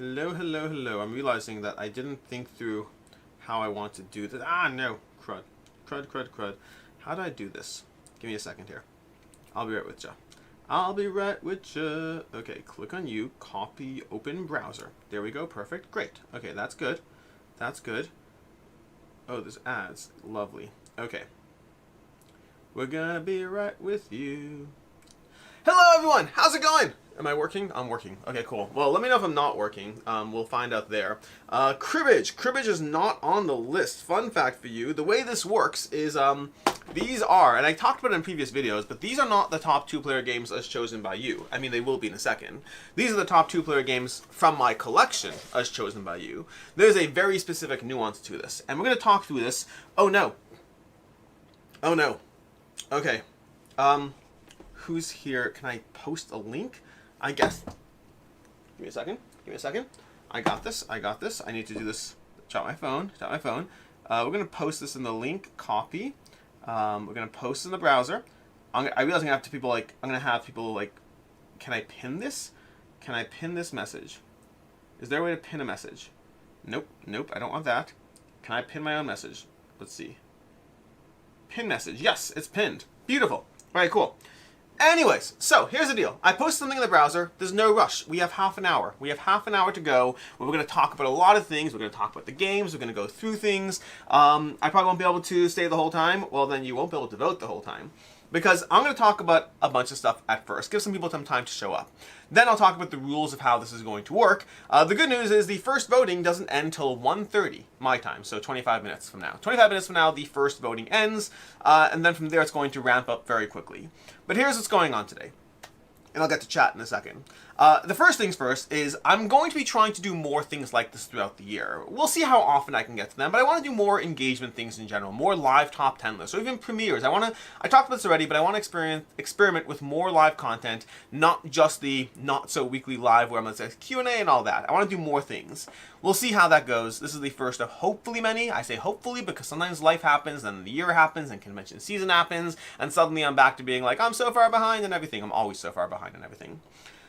Hello, hello, hello. I'm realizing that I didn't think through how I want to do this. Ah, no. Crud. Crud, crud, crud. How do I do this? Give me a second here. I'll be right with ya. I'll be right with ya. Okay, click on you. Copy, open browser. There we go. Perfect. Great. Okay, that's good. That's good. Oh, there's ads. Lovely. Okay. We're gonna be right with you. Hello, everyone. How's it going? Am I working? I'm working. Okay, cool. Well, let me know if I'm not working. We'll find out there. Cribbage. Cribbage is not on the list. Fun fact for you. The way this works is these are, and I talked about it in previous videos, but these are not the top 2-player games as chosen by you. I mean, they will be in a second. These are the top 2-player games from my collection as chosen by you. There's a very specific nuance to this, and we're going to talk through this. Oh, no. Oh, no. Okay. Who's here? Can I post a link? I guess. Give me a second. Give me a second. I got this. I got this. I need to do this. Shut my phone. Shut my phone. We're going to post this in the link. Copy. We're going to post in the browser. I realize I'm going to have to people like, I'm going to have people like, can I pin this? Can I pin this message? Is there a way to pin a message? Nope. Nope. I don't want that. Can I pin my own message? Let's see. Pin message. Yes, it's pinned. Beautiful. All right, cool. Anyways, so here's the deal. I post something in the browser. There's no rush. We have half an hour. We have half an hour to go. We're going to talk about a lot of things. We're going to talk about the games. We're going to go through things. I probably won't be able to stay the whole time. Well, then you won't be able to vote the whole time. Because I'm going to talk about a bunch of stuff at first. Give some people some time to show up. Then I'll talk about the rules of how this is going to work. The good news is the first voting doesn't end until 1:30 my time, so 25 minutes from now. 25 minutes from now, the first voting ends, and then from there it's going to ramp up very quickly. But here's what's going on today. And I'll get to chat in a second. The first things first is I'm going to be trying to do more things like this throughout the year. We'll see how often I can get to them, but I want to do more engagement things in general, more live top 10 lists, or even premieres. I talked about this already, but I want to experiment with more live content, not just the not so weekly live where I'm going to say Q&A and all that. I want to do more things. We'll see how that goes. This is the first of hopefully many. I say hopefully because sometimes life happens, then the year happens, and convention season happens, and suddenly I'm back to being like, I'm so far behind and everything. I'm always so far behind and everything.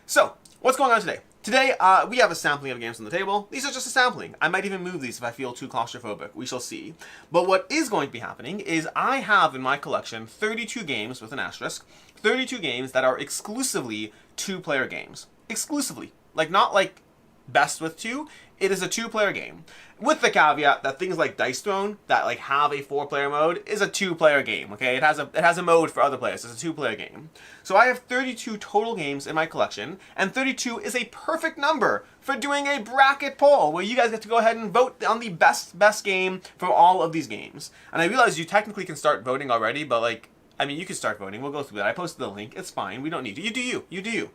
So, what's going on today? Today, we have a sampling of games on the table. These are just a sampling. I might even move these if I feel too claustrophobic. We shall see. But what is going to be happening is I have in my collection 32 games with an asterisk, 32 games that are exclusively 2-player games. Exclusively. Like, not like best with 2. It is a 2-player game. With the caveat that things like Dice Throne, that like have a 4-player mode, is a 2-player game, okay? It has a mode for other players. It's a 2-player game. So I have 32 total games in my collection, and 32 is a perfect number for doing a bracket poll, where you guys get to go ahead and vote on the best game for all of these games. And I realize you technically can start voting already, but like, I mean, you can start voting. We'll go through that. I posted the link. It's fine. We don't need to. You do you. You do you.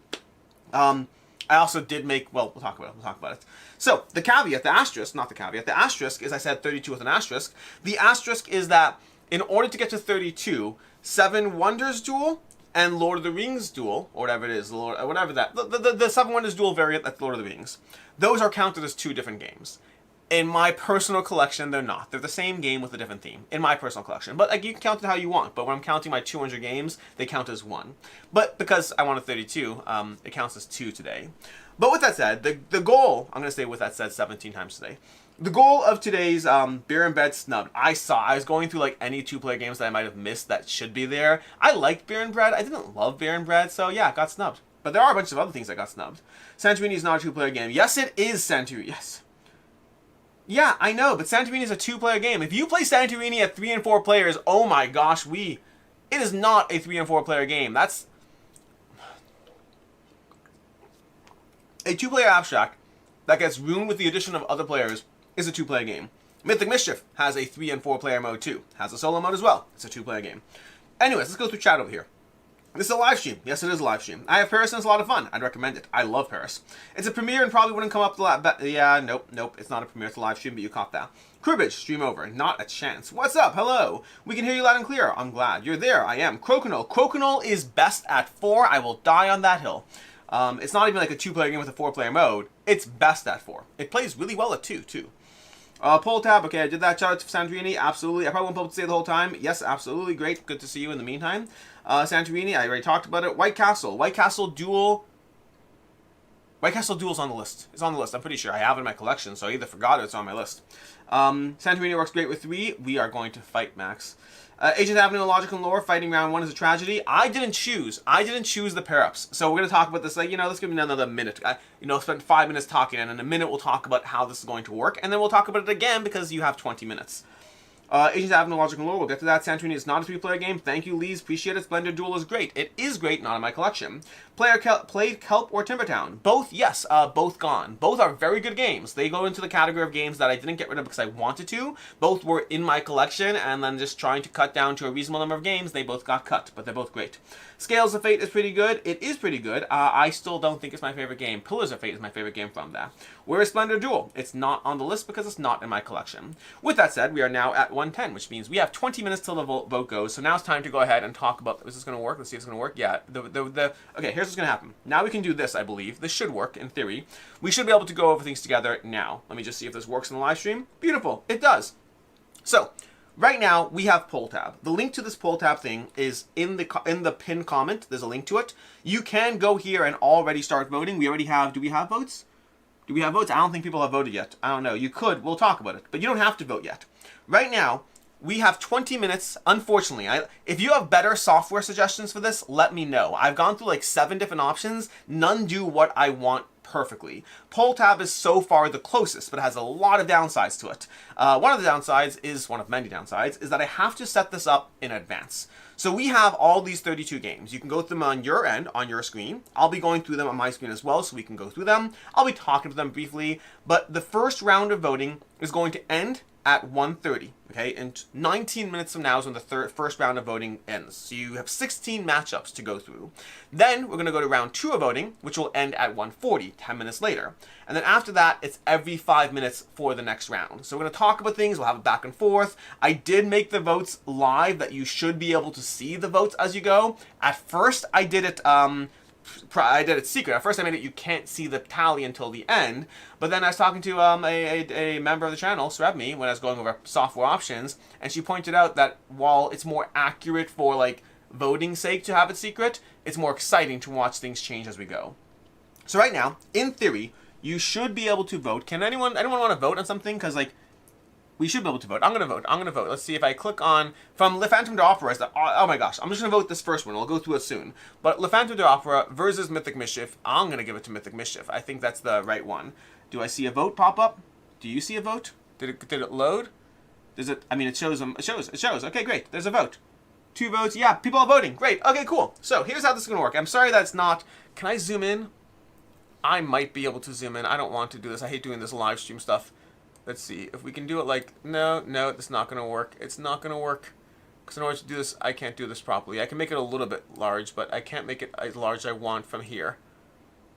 I also did make, well, we'll talk about it. We'll talk about it. So, the caveat, the asterisk, not the caveat, the asterisk is I said 32 with an asterisk. The asterisk is that in order to get to 32, Seven Wonders Duel and Lord of the Rings Duel, or whatever it is, whatever that, the Seven Wonders Duel variant that's Lord of the Rings, those are counted as 2 different games. In my personal collection, they're not. They're the same game with a different theme. In my personal collection. But like, you can count it how you want. But when I'm counting my 200 games, they count as 1. But because I wanted 32, it counts as 2 today. But with that said, the goal, I'm going to say with that said 17 times today. The goal of today's Beer and Bread snubbed. I was going through like any 2-player games that I might have missed that should be there. I liked Beer and Bread. I didn't love Beer and Bread. So yeah, it got snubbed. But there are a bunch of other things that got snubbed. Santorini is not a 2-player game. Yes, it is Santorini. Yes. Yeah, I know, but Santorini is a 2-player game. If you play Santorini at 3 and 4 players, oh my gosh, it is not a 3 and 4 player game. That's a 2-player abstract that gets ruined with the addition of other players is a 2-player game. Mythic Mischief has a 3 and 4 player mode too. Has a solo mode as well. It's a 2-player game. Anyways, let's go through chat over here. This is a live stream. Yes, it is a live stream. I have Paris and it's a lot of fun. I'd recommend it. I love Paris. It's a premiere and probably wouldn't come up yeah, nope. It's not a premiere. It's a live stream, but you caught that. Cribbage, stream over. Not a chance. What's up? Hello. We can hear you loud and clear. I'm glad. You're there. I am. Crokinole. Crokinole is best at 4. I will die on that hill. It's not even like a 2-player game with a 4-player mode. It's best at 4. It plays really well at 2, too. Poll tab. Okay, I did that. Shout out to Santorini. Absolutely. I probably won't be able to stay the whole time. Yes, absolutely. Great. Good to see you in the meantime. Santorini, I already talked about it. White Castle. White Castle Duel White Castle Duel's on the list. It's on the list. I'm pretty sure. I have it in my collection, so I either forgot it or it's on my list. Santorini works great with 3. We are going to fight Max. Agent Avenue, Logic and Lore, fighting round 1 is a tragedy. I didn't choose the pair-ups. So we're going to talk about this, like, this is going to be another minute. Spend 5 minutes talking, and in a minute we'll talk about how this is going to work, and then we'll talk about it again because you have 20 minutes. Agent Avenue, Logic and Lore, we'll get to that. Santorini is not a 3-player game. Thank you, Lees. Appreciate it. Splendor Duel is great. It is great, not in my collection. Played Kelp or Timbertown? Both, yes. Both gone. Both are very good games. They go into the category of games that I didn't get rid of because I wanted to. Both were in my collection, and then just trying to cut down to a reasonable number of games, they both got cut, but they're both great. Scales of Fate is pretty good. It is pretty good. I still don't think it's my favorite game. Pillars of Fate is my favorite game from that. Where is Splendor Duel? It's not on the list because it's not in my collection. With that said, we are now at 110, which means we have 20 minutes till the vote goes. So now it's time to go ahead and talk about, is this going to work? Let's see if it's going to work. Yeah. Okay, here's what's going to happen. Now we can do this, I believe. This should work, in theory. We should be able to go over things together now. Let me just see if this works in the live stream. Beautiful. It does. So, right now, we have poll tab. The link to this poll tab thing is in the pinned comment. There's a link to it. You can go here and already start voting. We already have, do we have votes? Do we have votes? I don't think people have voted yet. I don't know. You could. We'll talk about it. But you don't have to vote yet. Right now, we have 20 minutes. Unfortunately, if you have better software suggestions for this, let me know. I've gone through like 7 different options. None do what I want perfectly. Poll tab is so far the closest, but it has a lot of downsides to it. One of the downsides is, one of many downsides, is that I have to set this up in advance. So we have all these 32 games. You can go through them on your end, on your screen. I'll be going through them on my screen as well, so we can go through them. I'll be talking to them briefly, but the first round of voting is going to end at 1:30, okay? And 19 minutes from now is when the first round of voting ends. So you have 16 matchups to go through. Then we're going to go to round 2 of voting, which will end at 1:40, 10 minutes later. And then after that, it's every 5 minutes for the nenext round. So we're going to talk about things. We'll have it back and forth. I did make the votes live that you should be able to see the votes as you go. At first, I did it secret. At first I made it you can't see the tally until the end, but then I was talking to a member of the channel, Srebmi, when I was going over software options, and she pointed out that while it's more accurate for like voting sake to have it secret, it's more exciting to watch things change as we go. So right now, in theory, you should be able to vote. Can anyone want to vote on something? Because like, we should be able to vote. I'm going to vote. Let's see if I click on, from Le Phantom de Opera, oh my gosh, I'm just going to vote this first one. I'll go through it soon. But Le Phantom de Opera versus Mythic Mischief, I'm going to give it to Mythic Mischief. I think that's the right one. Do I see a vote pop up? Do you see a vote? Did it load? Does it, I mean, it shows. Okay, great. There's a vote. 2 votes. Yeah, people are voting. Great. Okay, cool. So here's how this is going to work. I'm sorry that's not, can I zoom in? I might be able to zoom in. I don't want to do this. I hate doing this live stream stuff. Let's see if we can do it like, no, it's not going to work. It's not going to work. Because in order to do this, I can't do this properly. I can make it a little bit large, but I can't make it as large as I want from here.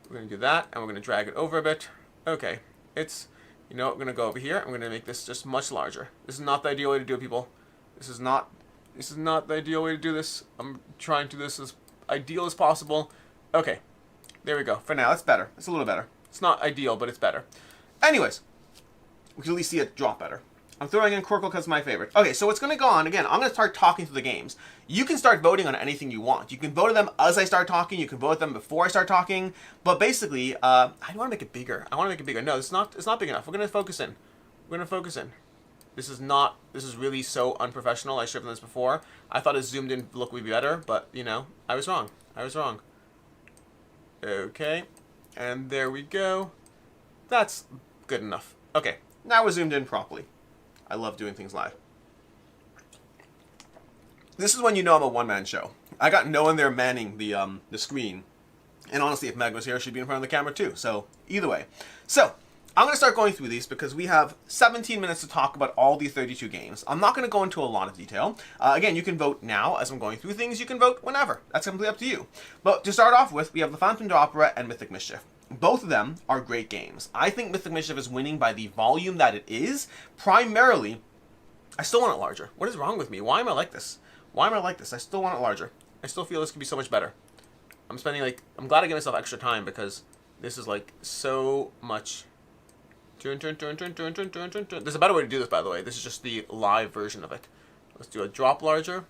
We're going to do that, and we're going to drag it over a bit. Okay, it's, you know what, we're going to go over here. I'm going to make this just much larger. This is not the ideal way to do it, people. This is not the ideal way to do this. I'm trying to do this as ideal as possible. Okay, there we go. For now, it's better. It's a little better. It's not ideal, but it's better. Anyways. We can at least see it drop better. I'm throwing in Quirkle because it's my favorite. Okay, so what's going to go on, again, I'm going to start talking through the games. You can start voting on anything you want. You can vote on them as I start talking. You can vote them before I start talking. But basically, I want to make it bigger. No, it's not big enough. We're going to focus in. This is really so unprofessional. I should have done this before. I thought a zoomed in look would be better, but, you know, I was wrong. Okay, and there we go. That's good enough. Okay. Now we're zoomed in properly. I love doing things live. This is when you know I'm a one-man show. I got no one there manning the screen. And honestly, if Meg was here, she'd be in front of the camera too. So, either way. So, I'm going to start going through these because we have 17 minutes to talk about all these 32 games. I'm not going to go into a lot of detail. Again, you can vote now as I'm going through things. You can vote whenever. That's completely up to you. But to start off with, we have the Phantom de Opera and Mythic Mischief. Both of them are great games. I think Mythic Mischief is winning by the volume that it is. Primarily, I still want it larger. What is wrong with me? Why am I like this? I still want it larger. I still feel this could be so much better. I'm glad I gave myself extra time because this is like so much. There's a better way to do this, by the way. This is just the live version of it. Let's do a drop larger.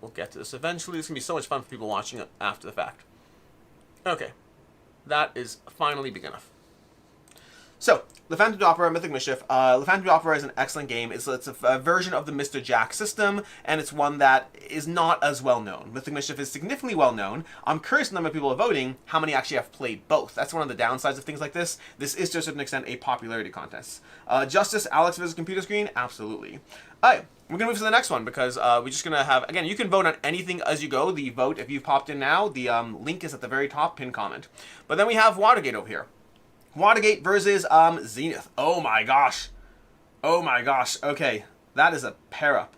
We'll get to this eventually. It's going to be so much fun for people watching it after the fact. Okay, That is finally big enough. So, Le Phantom d'Opera, Mythic Mischief. Le Phantom d'Opera is an excellent game. It's a version of the Mr. Jack system, and it's one that is not as well known. Mythic Mischief is significantly well known. I'm curious the number of people are voting, how many actually have played both. That's one of the downsides of things like this. This is to a certain extent a popularity contest. Justice, Alex vs. Computer Screen? Absolutely. Alright, we're going to move to the next one because we're just going to have, again, you can vote on anything as you go. The vote, if you've popped in now, the link is at the very top, pinned comment. But then we have Watergate over here. Watergate versus Zenith. Oh my gosh. Oh my gosh. Okay, that is a pair up.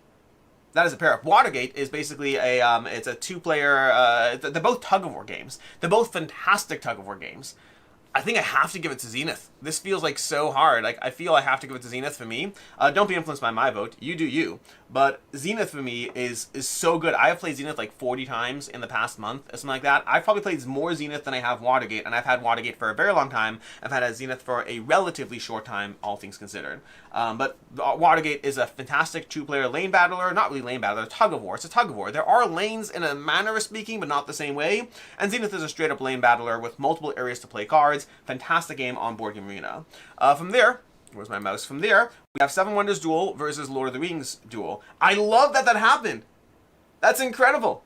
That is a pair up. Watergate is basically a it's a two-player. They're both tug-of-war games. They're both fantastic tug-of-war games. I think I have to give it to Zenith. This feels like so hard. Like, I feel I have to give it to Zenith for me. Don't be influenced by my vote. You do you. But Zenith for me is so good. I have played Zenith like 40 times in the past month, or something like that. I've probably played more Zenith than I have Watergate, and I've had Watergate for a very long time. I've had Zenith for a relatively short time, all things considered. But Watergate is a fantastic two-player lane battler. Not really lane battler, tug-of-war. It's a tug-of-war. There are lanes in a manner of speaking, but not the same way. And Zenith is a straight-up lane battler with multiple areas to play cards. Fantastic game on Board Game Arena. From there, where's my mouse? From there, we have Seven Wonders Duel versus Lord of the Rings Duel. I love that happened. That's incredible.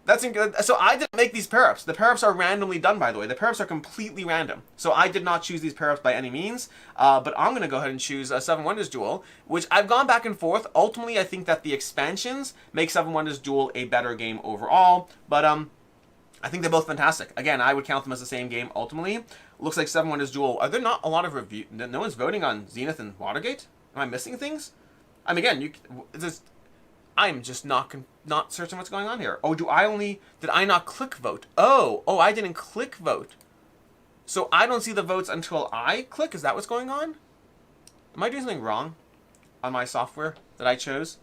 So I didn't make these pair-ups. The pair-ups are randomly done, by the way. The pair-ups are completely random. So I did not choose these pair-ups by any means. But I'm going to go ahead and choose Seven Wonders Duel, which I've gone back and forth. Ultimately, I think that the expansions make Seven Wonders Duel a better game overall. But I think they're both fantastic. Again, I would count them as the same game ultimately. Looks like Seven Wonders Duel. Are there not a lot of review? No one's voting on Zenith and Watergate? Am I missing things? I mean, again, I'm just not certain what's going on here. Oh, did I not click vote? Oh, I didn't click vote. So I don't see the votes until I click? Is that what's going on? Am I doing something wrong on my software that I chose?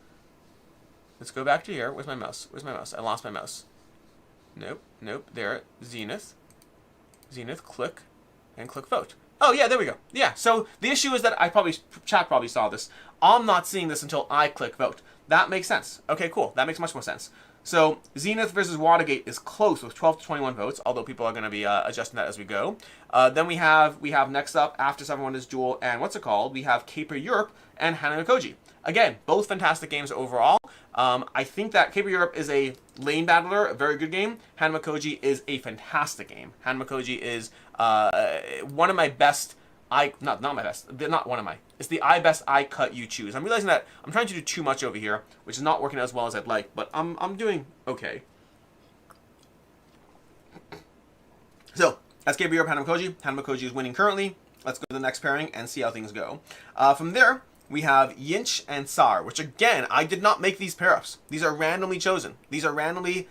Let's go back to here. Where's my mouse? I lost my mouse. Nope, there, Zenith, click, and click vote. Oh yeah, there we go. Yeah, so the issue is that chat probably saw this. I'm not seeing this until I click vote. That makes sense. Okay, cool. That makes much more sense. So Zenith versus Watergate is close with 12 to 21 votes, although people are going to be adjusting that as we go. Then we have next up, after Seven Wonders Duel and what's it called, we have Caper Europe and Hanami-Koji. Again, both fantastic games overall. I think that Caper Europe is a lane battler, a very good game. Hanami-Koji is a fantastic game. Hanami-Koji is one of my best. Not my best. They're not one of my. It's the best I cut you choose. I'm realizing that I'm trying to do too much over here, which is not working as well as I'd like, but I'm doing okay. So that's Caper Europe, Hanami-Koji. Hanami-Koji is winning currently. Let's go to the next pairing and see how things go. From there, we have Yinch and Tsar, which again, I did not make these pair-ups. These are randomly chosen. These are randomly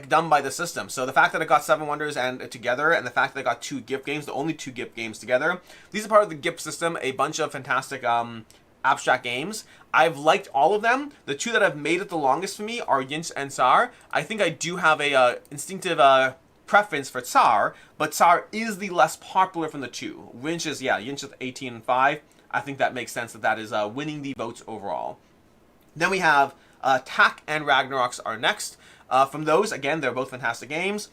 done by the system. So the fact that I got Seven Wonders and together, and the fact that I got two GIF games, the only two GIF games together, these are part of the GIF system, a bunch of fantastic abstract games. I've liked all of them. The two that have made it the longest for me are Yinch and Tsar. I think I do have a instinctive preference for Tsar, but Tsar is the less popular from the two. Yinch is 18 and 5. I think that makes sense that is winning the votes overall. Then we have Tak and Ragnaroks are next. From those, again, they're both fantastic games.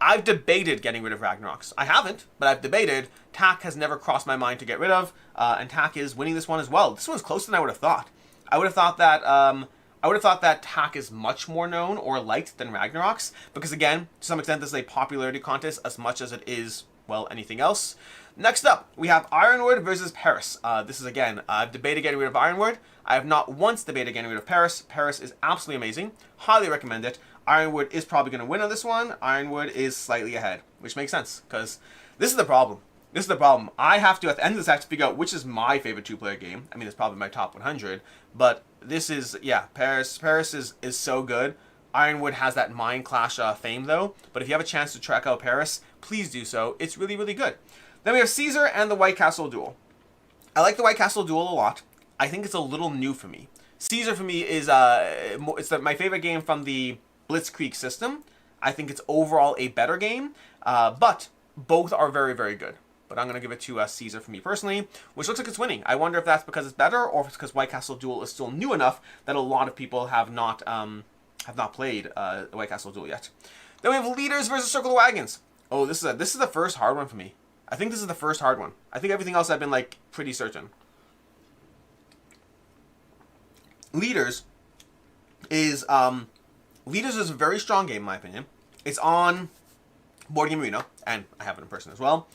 I've debated getting rid of Ragnaroks. I haven't, but I've debated. Tak has never crossed my mind to get rid of, and Tak is winning this one as well. This one's closer than I would have thought. I would have thought that Tak is much more known or liked than Ragnaroks, because again, to some extent, this is a popularity contest as much as it is, well, anything else. Next up, we have Ironwood versus Paris. This is, again, I've debated getting rid of Ironwood. I have not once debated getting rid of Paris. Paris is absolutely amazing. Highly recommend it. Ironwood is probably going to win on this one. Ironwood is slightly ahead, which makes sense, because this is the problem. I have to, at the end of this, I have to figure out which is my favorite two-player game. I mean, it's probably my top 100, but this is, Paris is so good. Ironwood has that Mind Clash fame, though, but if you have a chance to track out Paris, please do so. It's really, really good. Then we have Caesar and the White Castle Duel. I like the White Castle Duel a lot. I think it's a little new for me. Caesar for me is my favorite game from the Blitzkrieg system. I think it's overall a better game, but both are very, very good. But I'm going to give it to Caesar for me personally, which looks like it's winning. I wonder if that's because it's better or if it's because White Castle Duel is still new enough that a lot of people have not played the White Castle Duel yet. Then we have Leaders versus Circle the Wagons. Oh, this is the first hard one for me. I think this is the first hard one. I think everything else I've been like pretty certain. Leaders is a very strong game in my opinion. It's on Board Game Arena, and I have it in person as well.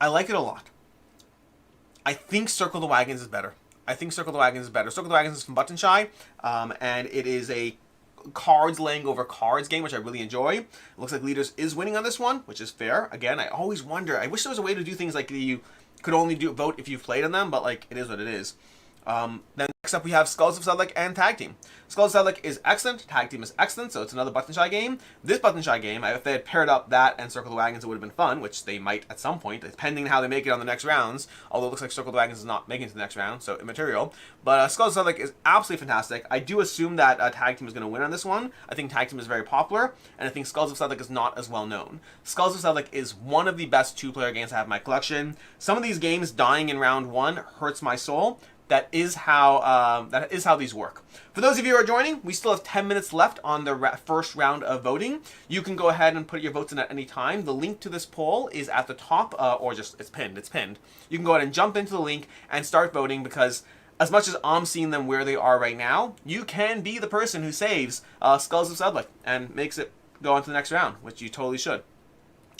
I like it a lot. I think Circle the Wagons is better. Circle the Wagons is from Button Shy, and it is a cards laying over cards game, which I really enjoy. It looks like Leaders is winning on this one, which is fair. Again, I always wonder. I wish there was a way to do things like you could only vote if you've played on them, but like it is what it is. Then next up we have Skulls of Sedlec and Tag Team. Skulls of Sedlec is excellent, Tag Team is excellent, so it's another Button Shy game. This Button Shy game, if they had paired up that and Circle the Wagons, it would have been fun, which they might at some point, depending on how they make it on the next rounds, although it looks like Circle the Wagons is not making it to the next round, so immaterial. But Skulls of Sedlec is absolutely fantastic. I do assume that Tag Team is going to win on this one. I think Tag Team is very popular, and I think Skulls of Sedlec is not as well known. Skulls of Sedlec is one of the best two-player games I have in my collection. Some of these games dying in round one hurts my soul. That is how these work. For those of you who are joining, we still have 10 minutes left on the first round of voting. You can go ahead and put your votes in at any time. The link to this poll is at the top, or just it's pinned. It's pinned. You can go ahead and jump into the link and start voting because as much as I'm seeing them where they are right now, you can be the person who saves Skulls of Sedlec and makes it go on to the next round, which you totally should,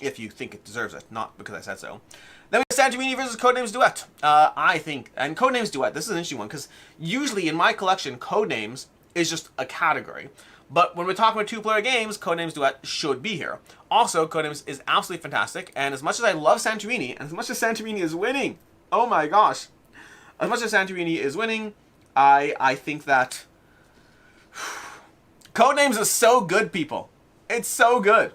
if you think it deserves it, not because I said so. Then we have Santorini versus Codenames Duet. I think, and Codenames Duet, this is an interesting one, because usually in my collection, Codenames is just a category. But when we're talking about two-player games, Codenames Duet should be here. Also, Codenames is absolutely fantastic, and as much as I love Santorini, and as much as Santorini is winning, oh my gosh, as much as Santorini is winning, I think that Codenames is so good, people. It's so good.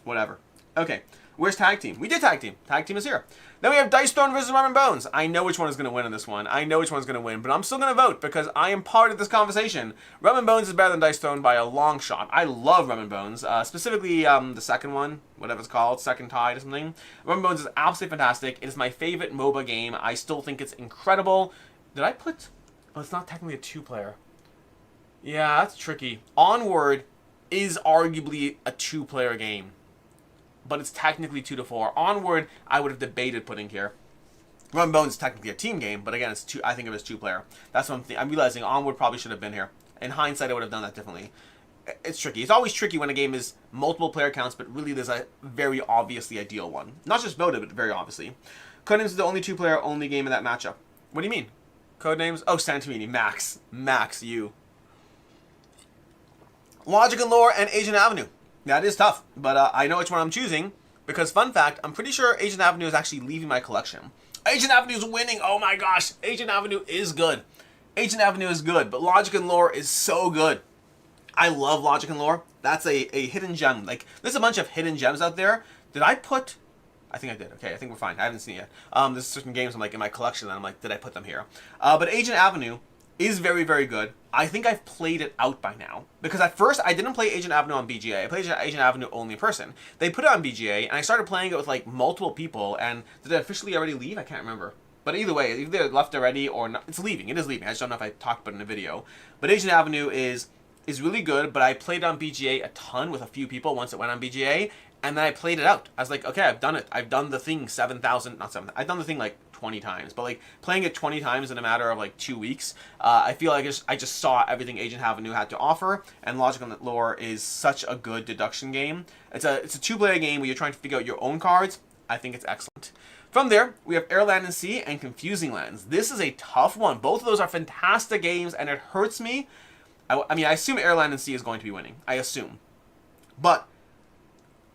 Whatever. Okay. Where's Tag Team? We did Tag Team. Tag Team is here. Then we have Dice Throne versus Rum and Bones. I know which one is going to win on this one. I know which one's going to win, but I'm still going to vote because I am part of this conversation. Rum and Bones is better than Dice Throne by a long shot. I love Rum and Bones, specifically the second one, whatever it's called, Second Tide or something. Rum and Bones is absolutely fantastic. It is my favorite MOBA game. I still think it's incredible. Did I put... Oh, it's not technically a two-player. Yeah, that's tricky. Onward is arguably a two-player game, but it's technically 2 to 4. Onward, I would have debated putting here. Rum and Bones is technically a team game, but again, it's two. I think of it as two-player. That's what I'm realizing. Onward probably should have been here. In hindsight, I would have done that differently. It's tricky. It's always tricky when a game is multiple player counts, but really there's a very obviously ideal one. Not just voted, but very obviously. Codenames is the only two-player only game in that matchup. What do you mean? Codenames? Oh, Santorini. Max, you. Logic and Lore and Agent Avenue. That is tough, but I know which one I'm choosing because, fun fact, I'm pretty sure Agent Avenue is actually leaving my collection. Agent Avenue is winning. Oh my gosh. Agent Avenue is good. Agent Avenue is good, but Logic and Lore is so good. I love Logic and Lore. That's a hidden gem. Like, there's a bunch of hidden gems out there. Did I put... I think I did. Okay, I think we're fine. I haven't seen it yet. There's certain games I'm like in my collection and I'm like, did I put them here? But Agent Avenue is very, very good. I think I've played it out by now. Because at first, I didn't play Agent Avenue on BGA. I played Agent Avenue only in person. They put it on BGA, and I started playing it with, like, multiple people, and did it officially already leave? I can't remember. But either way, either it left already or not. It's leaving. It is leaving. I just don't know if I talked about it in a video. But Agent Avenue is really good, but I played it on BGA a ton with a few people once it went on BGA, and then I played it out. I was like, okay, I've done it. I've done the thing 7,000, not 7,000. I've done the thing, like, 20 times, but like playing it 20 times in a matter of like 2 weeks, I feel like I just saw everything Agent Avenue had to offer, and Logic and Lore is such a good deduction game. It's a two-player game where you're trying to figure out your own cards. I think it's excellent. From there, we have Air, Land, and Sea and Confusing Lands. This is a tough one. Both of those are fantastic games, and it hurts me. I mean, I assume Air, Land, and Sea is going to be winning. I assume. But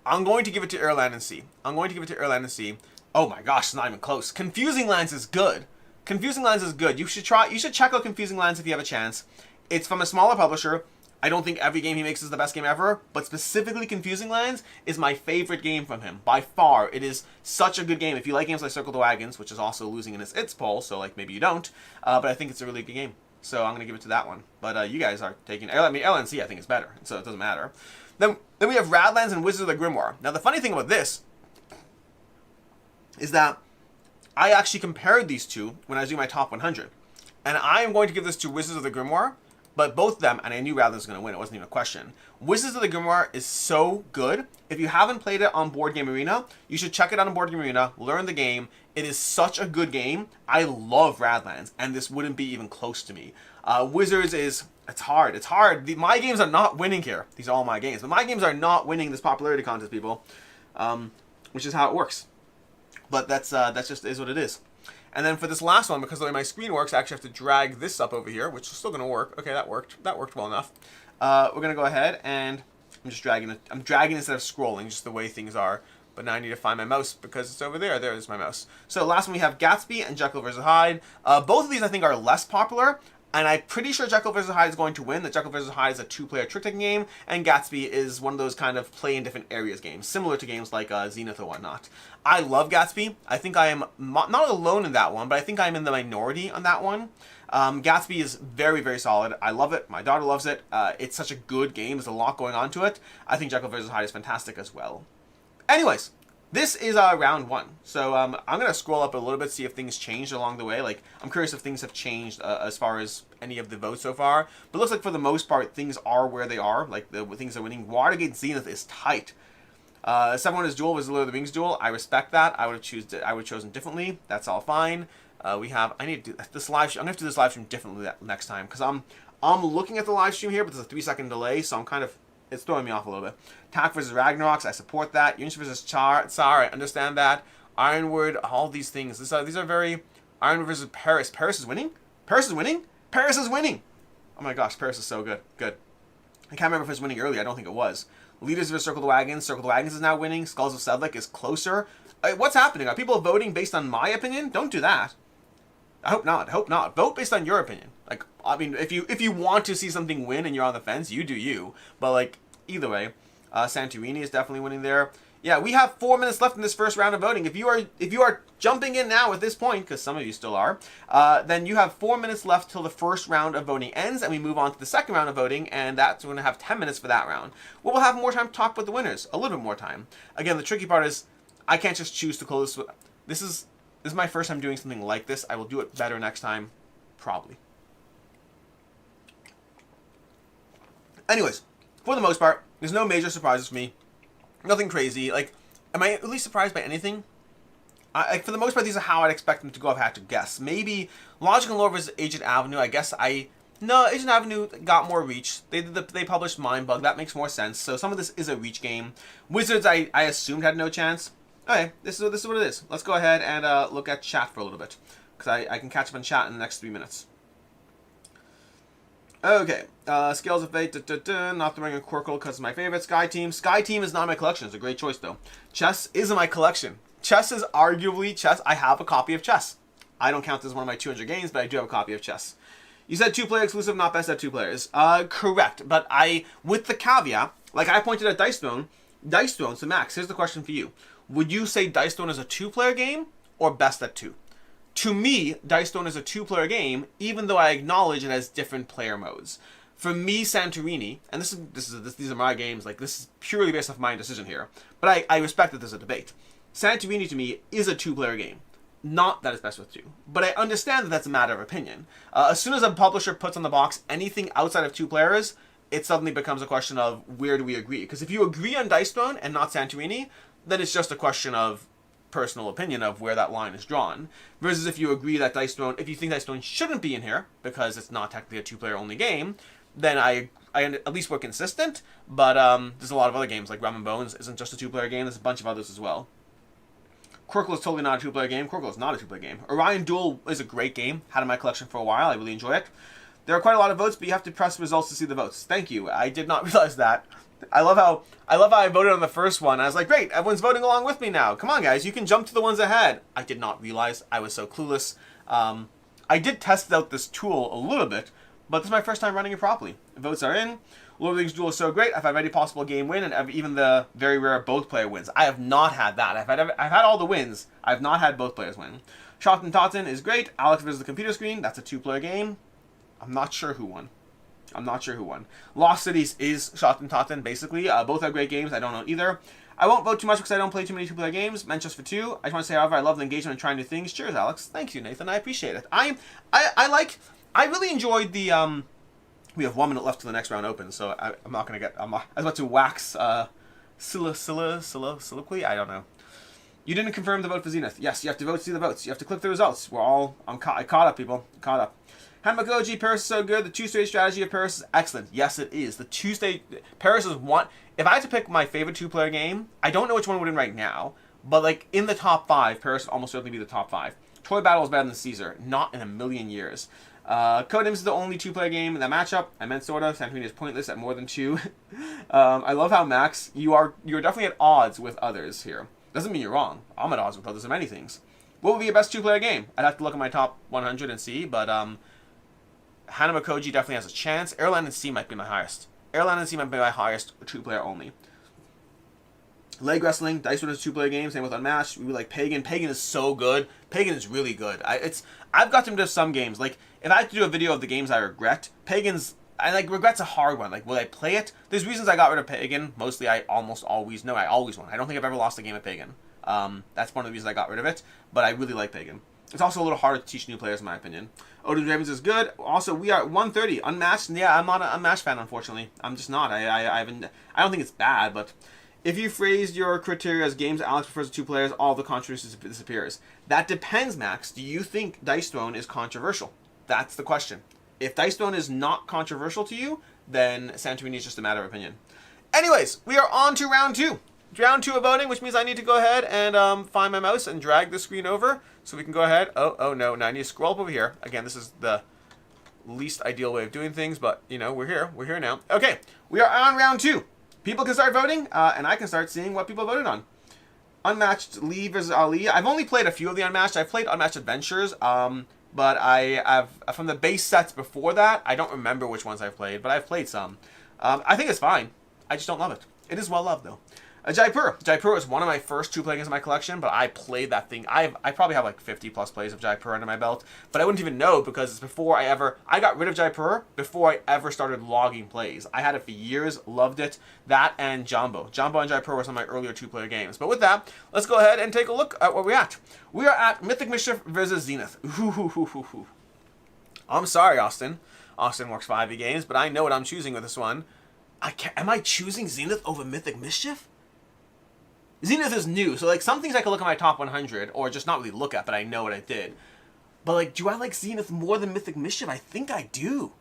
I'm going to give it to Air, Land, and Sea. Oh my gosh, it's not even close. Confusing Lands is good. You should check out Confusing Lands if you have a chance. It's from a smaller publisher. I don't think every game he makes is the best game ever, but specifically Confusing Lands is my favorite game from him. By far, it is such a good game. If you like games like Circle the Wagons, which is also losing in its poll, so like maybe you don't, but I think it's a really good game. So I'm going to give it to that one. But you guys are taking... I mean, LNC I think is better, so it doesn't matter. Then we have Radlands and Wizards of the Grimoire. Now the funny thing about this is that I actually compared these two when I was doing my top 100. And I am going to give this to Wizards of the Grimoire But both of them, and I knew Radlands was going to win, it wasn't even a question. Wizards of the Grimoire is so good. If you haven't played it on Board Game Arena, you should check it out on Board Game Arena, learn the game. It is such a good game. I love Radlands, and this wouldn't be even close to me. Wizards is, it's hard. It's hard. My games are not winning here. These are all my games. But my games are not winning this popularity contest, people. Which is how it works. But that's just is what it is. And then for this last one, because the way my screen works, I actually have to drag this up over here, which is still going to work. Okay, that worked. That worked well enough. We're going to go ahead and I'm just dragging it. I'm dragging instead of scrolling, just the way things are. But now I need to find my mouse because it's over there. There's my mouse. So last one we have Gatsby and Jekyll vs. Hyde. Both of these I think are less popular. And I'm pretty sure Jekyll vs. Hyde is going to win. The Jekyll vs. Hyde is a 2-player trick-taking game, and Gatsby is one of those kind of play in different areas games, similar to games like Zenith or whatnot. I love Gatsby. I think I am not alone in that one, but I think I'm in the minority on that one. Gatsby is very, very solid. I love it. My daughter loves it. It's such a good game. There's a lot going on to it. I think Jekyll vs. Hyde is fantastic as well. Anyways, this is round one. So I'm going to scroll up a little bit, see if things changed along the way. Like, I'm curious if things have changed as far as any of the votes so far. But it looks like for the most part, things are where they are. Like, the things are winning. Watergate Zenith is tight. 7 Wonders Duel was the Lord of the Rings Duel. I respect that. I would have chosen differently. That's all fine. I need to do this live stream. I'm going to have to do this live stream differently next time. Because I'm looking at the live stream here, but there's a 3-second delay. So I'm kind of... it's throwing me off a little bit. Tak vs. Ragnaroks, I support that. Yunch vs. Tsar, I understand that. Ironwood, all these things. These are very... Ironwood vs. Paris. Paris is winning? Paris is winning? Paris is winning! Oh my gosh, Paris is so good. Good. I can't remember if it was winning earlier. I don't think it was. Leaders vs. Circle the Wagons. Circle the Wagons is now winning. Skulls of Sedlec is closer. What's happening? Are people voting based on my opinion? Don't do that. I hope not. I hope not. Vote based on your opinion. Like, I mean, if you want to see something win and you're on the fence, you do you. But, like, either way, Santorini is definitely winning there. Yeah, we have 4 minutes left in this first round of voting. If you are jumping in now at this point, because some of you still are, then you have 4 minutes left till the first round of voting ends, and we move on to the second round of voting, and that's going to have 10 minutes for that round. We'll have more time to talk about the winners, a little bit more time. Again, the tricky part is I can't just choose to close this. This is my first time doing something like this. I will do it better next time, probably. Anyways, for the most part, there's no major surprises for me. Nothing crazy. Like, am I at least surprised by anything? Like, for the most part, these are how I'd expect them to go if I had to guess. Maybe Logic and Lore vs. Agent Avenue. I guess no, Agent Avenue got more reach. They published Mindbug. That makes more sense. So some of this is a reach game. Wizards, I assumed had no chance. Okay, this is what it is. Let's go ahead and look at chat for a little bit, because I can catch up on chat in the next 3 minutes. Okay, Scales of Fate, not throwing a Quirkle because it's my favorite. Sky Team. Sky Team is not in my collection. It's a great choice, though. Chess is in my collection. Chess is arguably Chess. I have a copy of Chess. I don't count this as one of my 200 games, but I do have a copy of Chess. You said 2-player exclusive, not best at 2 players. Correct, but with the caveat, like I pointed at Dice Throne, so Max, here's the question for you. Would you say Dice Throne is a 2-player game or best at 2? To me, Dice Throne is a 2-player game, even though I acknowledge it has different player modes. For me, Santorini, and these are my games, like this is purely based off my decision here, but I respect that there's a debate. Santorini to me is a 2-player game. Not that it's best with 2, but I understand that that's a matter of opinion. As soon as a publisher puts on the box anything outside of 2 players, it suddenly becomes a question of where do we agree? Because if you agree on Dice Throne and not Santorini, then it's just a question of personal opinion of where that line is drawn. Versus if you agree that Dice Throne, if you think Dice Throne shouldn't be in here because it's not technically a 2-player only game, then I at least we're consistent. But there's a lot of other games like Rum and Bones isn't just a 2-player game. There's a bunch of others as well. Quirkle is totally not a 2-player game. Quirkle is not a 2-player game. Orion Duel is a great game. Had it in my collection for a while. I really enjoy it. There are quite a lot of votes, but you have to press results to see the votes. Thank you. I did not realize that. I love how I voted on the first one. I was like, great, everyone's voting along with me now. Come on, guys, you can jump to the ones ahead. I did not realize. I was so clueless. I did test out this tool a little bit, but this is my first time running it properly. The votes are in. Lord of the Rings Duel is so great. I've had any possible game win, and even the very rare both player wins. I have not had that. I've had all the wins. I've not had both players win. Shot and Totten is great. Alex vs. the Computer Screen. That's a 2-player game. I'm not sure who won. Lost Cities is Shot and Totten, basically. Both are great games. I don't know either. I won't vote too much because I don't play too many 2-player games. Meant just for 2. I just want to say, however, I love the engagement and trying new things. Cheers, Alex. Thank you, Nathan. I appreciate it. I really enjoyed the We have 1 minute left till the next round opens, so I'm not going to get... I was about to wax soliloquy? I don't know. You didn't confirm the vote for Zenith. Yes, you have to vote to see the votes. You have to click the results. I caught up, people. Caught up. Hanamakoji, Paris is so good. The two-stage strategy of Paris is excellent. Yes, it is. The two-stage... Paris is one... If I had to pick my favorite two-player game, I don't know which one would win right now, but, like, in the top 5, Paris would almost certainly be the top 5. Toy Battle is better than Caesar. Not in a million years. Codenames is the only two-player game in that matchup. I meant sorta. Santorini is pointless at more than 2. I love how, Max, you're definitely at odds with others here. Doesn't mean you're wrong. I'm at odds with others in many things. What would be your best two-player game? I'd have to look at my top 100 and see, but Hanamakoji definitely has a chance. Airline and Sea might be my highest. Airline and Sea might be my highest two-player only. Leg Wrestling, Dice Throne is a two-player game, same with Unmatched. We like Pagan. Pagan is so good. Pagan is really good. I've got to some games. Like, if I had to do a video of the games I regret, Pagan's... regret's a hard one. Like, will I play it? There's reasons I got rid of Pagan. Mostly, I always won. I don't think I've ever lost a game at Pagan. That's one of the reasons I got rid of it. But I really like Pagan. It's also a little harder to teach new players, in my opinion. Odin Ravens is good. Also, we are at 130. Unmatched. Yeah, I'm not an Unmatched fan, unfortunately. I'm just not. I don't think it's bad, but... If you phrased your criteria as games Alex prefers to 2 players, all the controversy disappears. That depends, Max. Do you think Dice Throne is controversial? That's the question. If Dice Throne is not controversial to you, then Santorini is just a matter of opinion. Anyways, we are on to round 2. Round 2 of voting, which means I need to go ahead and find my mouse and drag the screen over so we can go ahead. Oh no, now I need to scroll up over here. Again, this is the least ideal way of doing things, but, you know, we're here. We're here now. Okay, we are on round 2. People can start voting, and I can start seeing what people voted on. Unmatched Lee versus Ali. I've only played a few of the Unmatched. I've played Unmatched Adventures, but I've from the base sets before that, I don't remember which ones I've played, but I've played some. I think it's fine. I just don't love it. It is well loved, though. Jaipur. Jaipur is one of my first 2-player games in my collection, but I played that thing. I probably have like 50+ plays of Jaipur under my belt, but I wouldn't even know because it's before I got rid of Jaipur before I ever started logging plays. I had it for years, loved it. That and Jumbo. Jumbo and Jaipur were some of my earlier 2-player games. But with that, let's go ahead and take a look at where we're at. We are at Mythic Mischief versus Zenith. I'm sorry, Austin. Austin works 5e games, but I know what I'm choosing with this one. Am I choosing Zenith over Mythic Mischief? Zenith is new, so like some things I can look at my top 100, or just not really look at, but I know what I did. But like, do I like Zenith more than Mythic Mischief? I think I do.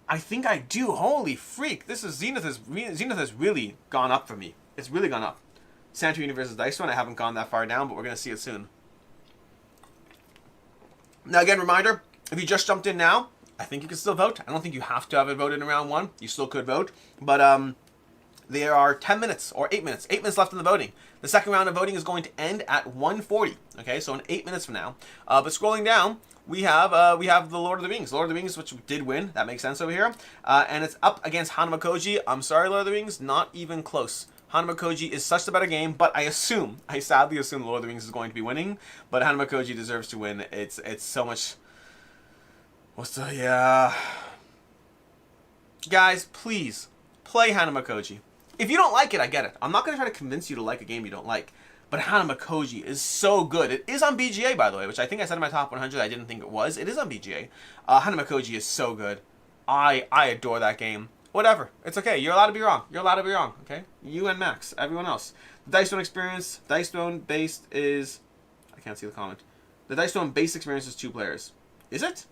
Holy freak! Zenith has really gone up for me. It's really gone up. Santorini versus Dice Throne. I haven't gone that far down, but we're gonna see it soon. Now again, reminder: if you just jumped in now, I think you can still vote. I don't think you have to have it voted in round 1. You still could vote, but there are 10 minutes or 8 minutes. 8 minutes left in the voting. The second round of voting is going to end at 1:40. Okay, so in 8 minutes from now. But scrolling down, we have the Lord of the Rings. Lord of the Rings, which did win. That makes sense over here. And it's up against Hanamakoji. I'm sorry, Lord of the Rings, not even close. Hanamakoji is such a better game, but I sadly assume Lord of the Rings is going to be winning. But Hanamakoji deserves to win. It's so much. Guys, please play Hanamakoji. If you don't like it, I get it. I'm not going to try to convince you to like a game you don't like. But Hanamakoji is so good. It is on BGA, by the way, which I think I said in my top 100. I didn't think it was. It is on BGA. Hanamakoji is so good. I adore that game. Whatever. It's okay. You're allowed to be wrong. You're allowed to be wrong, okay? You and Max. Everyone else. The Dice Throne experience. Dice Throne based is... I can't see the comment. The Dice Throne base experience is 2 players. Is it?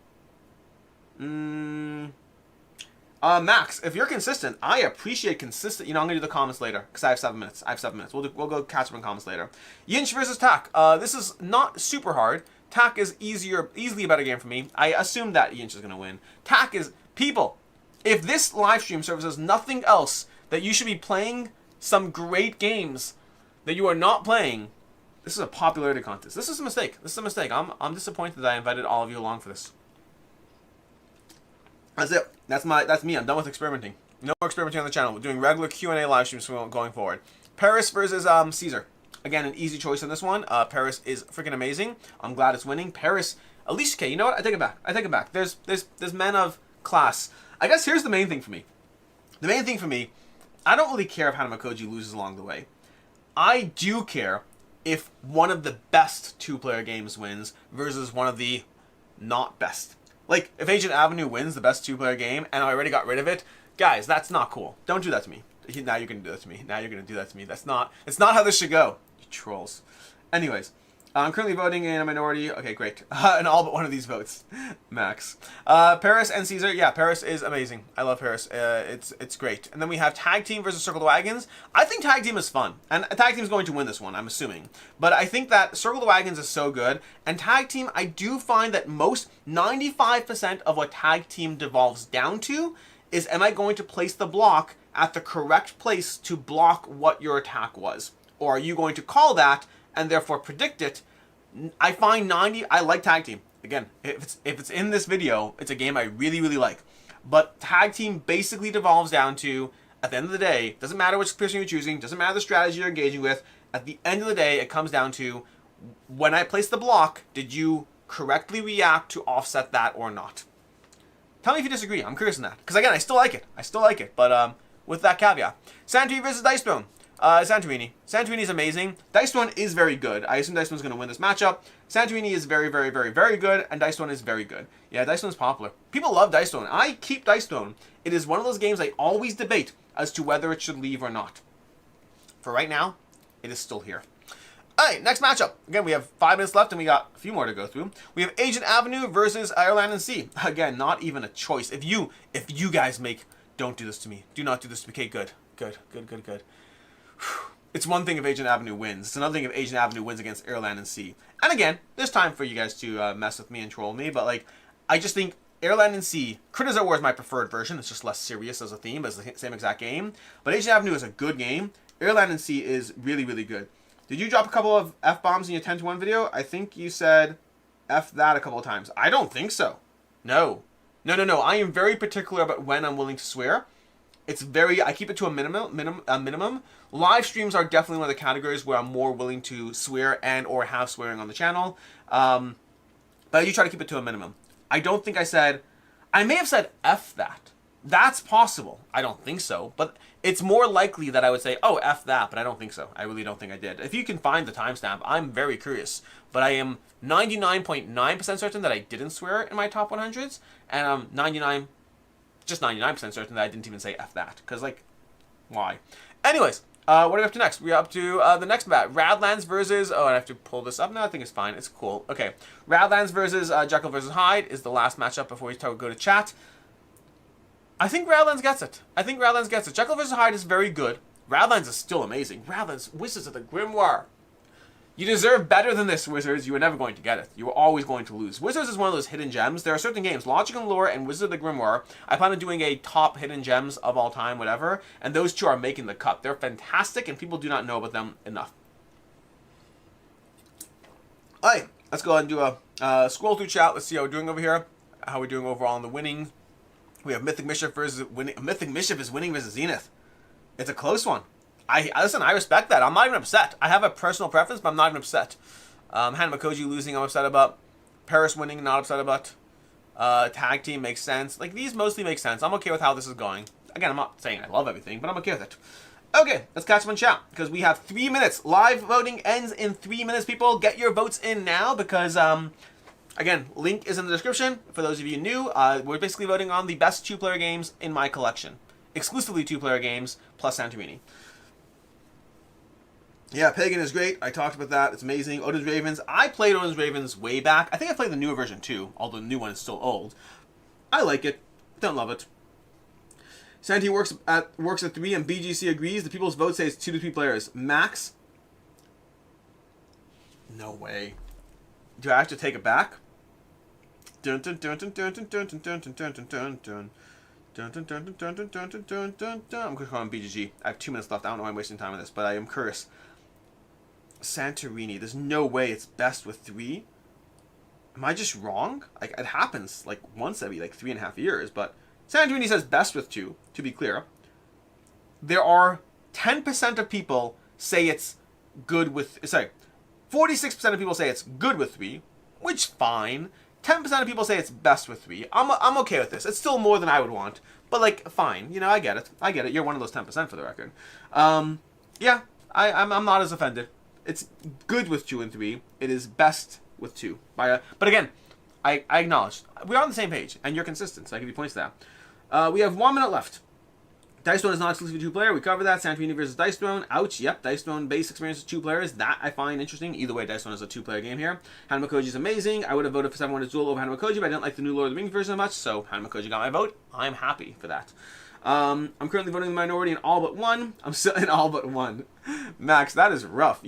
Max, if you're consistent, I appreciate consistent. You know, I'm gonna do the comments later because I have 7 minutes. We'll go catch up on comments later. Yinch versus Tak. This is not super hard. Tak is easily a better game for me. I assume that Yinch is gonna win. Tak is people. If this live stream serves as nothing else, that you should be playing some great games that you are not playing. This is a popularity contest. This is a mistake. I'm disappointed that I invited all of you along for this. That's it. That's me. I'm done with experimenting. No more experimenting on the channel. We're doing regular Q&A live streams going forward. Paris versus Caesar. Again, an easy choice on this one. Paris is freaking amazing. I'm glad it's winning. Paris, at least, okay, you know what? I take it back. There's men of class. I guess here's the main thing for me. I don't really care if Hanamakoji loses along the way. I do care if one of the best 2-player games wins versus one of the not best. Like, if Agent Avenue wins the best two-player game and I already got rid of it, guys, that's not cool. Don't do that to me. Now you're gonna do that to me. Now you're gonna do that to me. It's not how this should go. You trolls. Anyways, I'm currently voting in a minority. Okay, great. In all but one of these votes. Max. Paris and Caesar. Yeah, Paris is amazing. I love Paris. It's great. And then we have Tag Team versus Circle the Wagons. I think Tag Team is fun. And Tag Team is going to win this one, I'm assuming. But I think that Circle the Wagons is so good. And Tag Team, I do find that 95% of what Tag Team devolves down to is, am I going to place the block at the correct place to block what your attack was? Or are you going to call that and therefore predict it? I find I like Tag Team. Again, if it's in this video, it's a game I really, really like. But Tag Team basically devolves down to, at the end of the day, doesn't matter which person you're choosing, doesn't matter the strategy you're engaging with, at the end of the day, it comes down to, when I place the block, did you correctly react to offset that or not? Tell me if you disagree. I'm curious on that. Because again, I still like it. But with that caveat. Santorini versus Dice Throne. Santorini. Santorini is amazing. Dice Throne is very good. I assume Dice Throne is going to win this matchup. Santorini is very, very, very, very good, and Dice Throne is very good. Yeah, Dice Throne is popular. People love Dice Throne. I keep Dice Throne. It is one of those games I always debate as to whether it should leave or not. For right now, it is still here. Alright, next matchup. Again, we have 5 minutes left and we got a few more to go through. We have Agent Avenue versus Ireland and Sea. Again, not even a choice. If you guys make, don't do this to me. Do not do this to me. Okay, good. It's one thing if Agent Avenue wins. It's another thing if Agent Avenue wins against Ireland and Sea. And again, there's time for you guys to mess with me and troll me, but like, I just think Ireland and Sea, Critters at War is my preferred version. It's just less serious as a theme, as the same exact game. But Agent Avenue is a good game. Ireland and Sea is really, really good. Did you drop a couple of F-bombs in your 10-1 video? I think you said F that a couple of times. I don't think so. No. I am very particular about when I'm willing to swear. I keep it to a minimum. Live streams are definitely one of the categories where I'm more willing to swear and or have swearing on the channel. But I do try to keep it to a minimum. I don't think I may have said F that. That's possible. I don't think so. But it's more likely that I would say, oh, F that, but I don't think so. I really don't think I did. If you can find the timestamp, I'm very curious. But I am 99.9% certain that I didn't swear in my top 100s. And I'm 99% certain that I didn't even say F that. Because, like, why? Anyways, what are we up to next? We're up to the next match. Radlands versus... Oh, I have to pull this up. No, I think it's fine. It's cool. Okay. Radlands versus Jekyll versus Hyde is the last matchup before we go to chat. I think Radlands gets it. Jekyll vs. Hyde is very good. Radlands is still amazing. Radlands, Wizards of the Grimoire. You deserve better than this, Wizards. You were never going to get it. You were always going to lose. Wizards is one of those hidden gems. There are certain games, Logic and Lore and Wizards of the Grimoire. I plan on doing a top hidden gems of all time, whatever. And those two are making the cut. They're fantastic, and people do not know about them enough. Alright, let's go ahead and do a scroll through chat. Let's see how we're doing over here. How we're doing overall in the winning. We have Mythic Mischief versus winning. Mythic Mischief is winning versus Zenith. It's a close one. Listen, I respect that. I'm not even upset. I have a personal preference, but I'm not even upset. Hannah Makoji losing, I'm upset about. Paris winning, not upset about. Tag Team makes sense. Like, these mostly make sense. I'm okay with how this is going. Again, I'm not saying I love everything, but I'm okay with it. Okay, let's catch up on chat, because we have 3 minutes. Live voting ends in 3 minutes, people. Get your votes in now, because, again, link is in the description. For those of you new, we're basically voting on the best two-player games in my collection. Exclusively two-player games, plus Santorini. Yeah, Pagan is great. I talked about that. It's amazing. Odin's Ravens. I played Odin's Ravens way back. I think I played the newer version too, although the new one is still old. I like it. Don't love it. Santi works at 3 and BGC agrees. The people's vote says 2 to 3 players. Max? No way. Do I have to take it back? Dun dun dun dun dun dun dun dun dun dun dun dun dun. Dun, dun, dun, dun, dun, dun, dun, dun, dun, dun, dun. I'm going to call him BGG. I have 2 minutes left. I don't know why I'm wasting time on this, but I am curious. Santorini. There's no way it's best with 3. Am I just wrong? Like, it happens like once every like 3.5 years, but Santorini says best with 2, to be clear. There are 10% of people say it's good with... Sorry. 46% of people say it's good with 3, which fine. 10% of people say it's best with 3. I'm okay with this. It's still more than I would want, but like, fine. You know, I get it. You're one of those 10% for the record. Yeah, I'm not as offended. It's good with 2 and 3. It is best with 2. But again, I acknowledge. We're on the same page, and you're consistent, so I give you points to that. We have 1 minute left. Dice Throne is not exclusively 2-player. We covered that. Santorini versus Dice Throne. Ouch. Yep. Dice Throne base experience with 2 players. That I find interesting. Either way, Dice Throne is a 2-player game here. Hanamakoji is amazing. I would have voted for Seven Wonders Duel over Hanamakoji, but I didn't like the new Lord of the Rings version much, so Hanamakoji got my vote. I'm happy for that. I'm currently voting the minority in all but one. I'm still in all but one. Max, that is rough.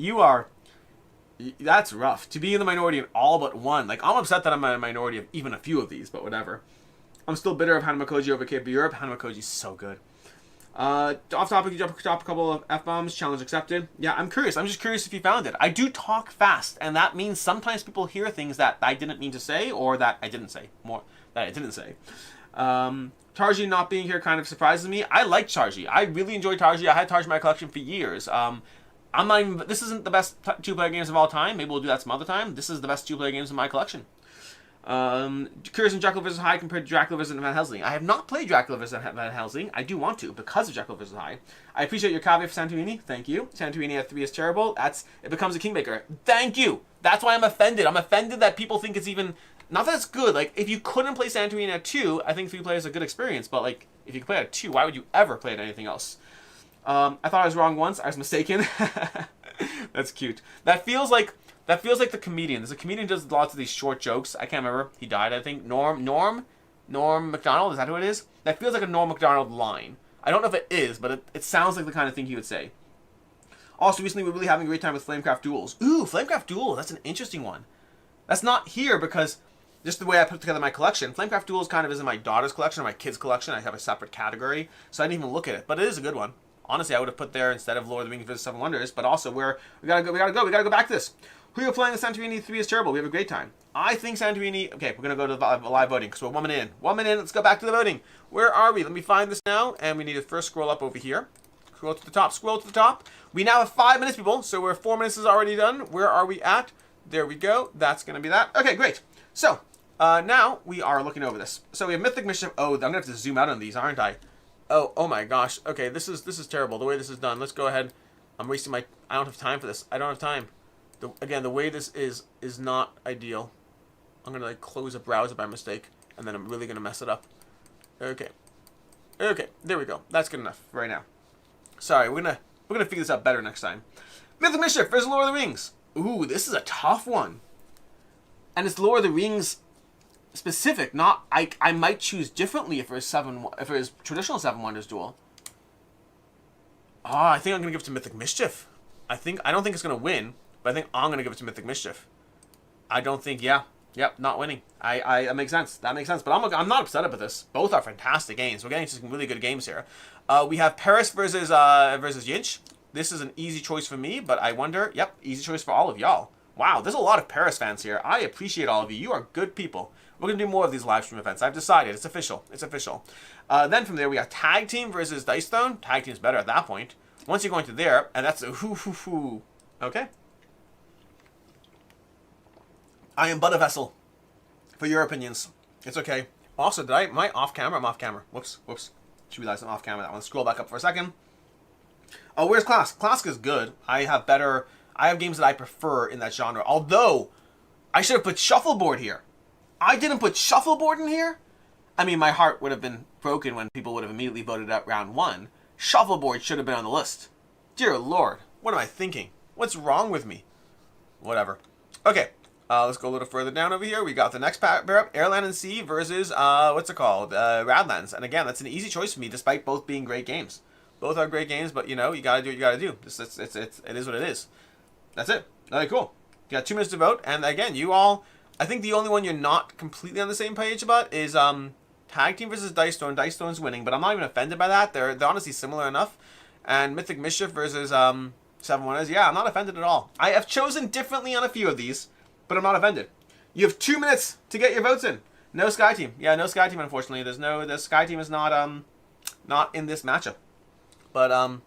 That's rough. To be in the minority in all but one. Like, I'm upset that I'm in a minority of even a few of these, but whatever. I'm still bitter of Hanamakoji over Cape of Europe. Hanamakoji's so good. Off topic, you drop a couple of F-bombs. Challenge accepted. Yeah, I'm curious. I'm just curious if you found it. I do talk fast, and that means sometimes people hear things that I didn't mean to say, or that I didn't say. More, that I didn't say. Tarji not being here kind of surprises me. I like Tarji. I really enjoy Tarji. I had Tarji in my collection for years. I'm not even, this isn't the best 2-player games of all time. Maybe we'll do that some other time. This is the best 2-player games in my collection. Curious in Dracula vs. High compared to Dracula vs. Van Helsing. I have not played Dracula vs. Van Helsing. I do want to because of Dracula vs. High. I appreciate your caveat for Santorini. Thank you. Santorini at 3 is terrible. It becomes a Kingmaker. Thank you. That's why I'm offended. I'm offended that people think it's even, not that it's good. Like, if you couldn't play Santorini at 2, I think 3 players is a good experience. But, like, if you could play it at 2, why would you ever play it at anything else? I thought I was wrong once. I was mistaken. That's cute. That feels like the comedian. There's a comedian who does lots of these short jokes. I can't remember. He died, I think. Norm Macdonald. Is that who it is? That feels like a Norm Macdonald line. I don't know if it is, but it sounds like the kind of thing he would say. Also, recently we're really having a great time with Flamecraft Duels. Ooh, Flamecraft Duel. That's an interesting one. That's not here because just the way I put together my collection. Flamecraft Duels kind of is in my daughter's collection or my kids' collection. I have a separate category, so I didn't even look at it. But it is a good one. Honestly, I would have put there instead of Lord of the Rings vs. Seven Wonders. But also, we gotta go back to this. Who are you playing? The Santorini 3 is terrible. We have a great time. I think Santorini. Okay, we're gonna go to the live voting because we're 1 minute in. 1 minute in. Let's go back to the voting. Where are we? Let me find this now, and we need to first scroll up over here. Scroll to the top. Scroll to the top. We now have 5 minutes, people. So we're 4 minutes is already done. Where are we at? There we go. That's gonna be that. Okay, great. So now we are looking over this. So we have Mythic Mischief. Oh, I'm gonna have to zoom out on these, aren't I? Oh my gosh. Okay, this is terrible. The way this is done. Let's go ahead. I'm wasting my. I don't have time for this. I don't have time. Again, the way this is not ideal. I'm gonna like close a browser by mistake, and then I'm really gonna mess it up. Okay, there we go. That's good enough right now. Sorry, we're gonna figure this out better next time. Mythic Mischief versus Lord of the Rings. Ooh, this is a tough one, and it's Lord of the Rings specific. Not I might choose differently if it was traditional Seven Wonders Duel. I think I'm gonna give it to Mythic Mischief. I don't think it's gonna win. But I think I'm going to give it to Mythic Mischief. I don't think, yep, not winning. That makes sense. That makes sense. But I'm not upset about this. Both are fantastic games. We're getting some really good games here. We have Paris versus Yinch. This is an easy choice for me, but I wonder, yep, easy choice for all of y'all. Wow, there's a lot of Paris fans here. I appreciate all of you. You are good people. We're going to do more of these live stream events. I've decided. It's official. It's official. Then from there, we got Tag Team versus Dice Throne. Tag Team's better at that point. Once you go into there, and that's a hoo. Okay. I am but a vessel for your opinions. It's okay. Also, am I off camera? I'm off camera. Whoops. Just realized I'm off camera. That one. Scroll back up for a second. Oh, where's Classic? Classic is good. I have games that I prefer in that genre. Although, I should have put Shuffleboard here. I didn't put Shuffleboard in here. I mean, my heart would have been broken when people would have immediately voted out round 1. Shuffleboard should have been on the list. Dear Lord, what am I thinking? What's wrong with me? Whatever. Okay. Let's go a little further down over here. We got the next pair up, Airland and Sea versus, what's it called? Radlands. And again, that's an easy choice for me, despite both being great games. Both are great games, but, you know, you gotta do what you gotta do. It is what it is. That's it. Okay, cool. You got 2 minutes to vote, and again, you all, I think the only one you're not completely on the same page about is, Tag Team versus Dice Throne. Dice Throne's winning, but I'm not even offended by that. They're honestly similar enough. And Mythic Mischief versus, Seven Wonders. Yeah, I'm not offended at all. I have chosen differently on a few of these, but I'm not offended. You have 2 minutes to get your votes in. No Sky Team. Yeah, no Sky Team, unfortunately. The Sky Team is not in this matchup. But,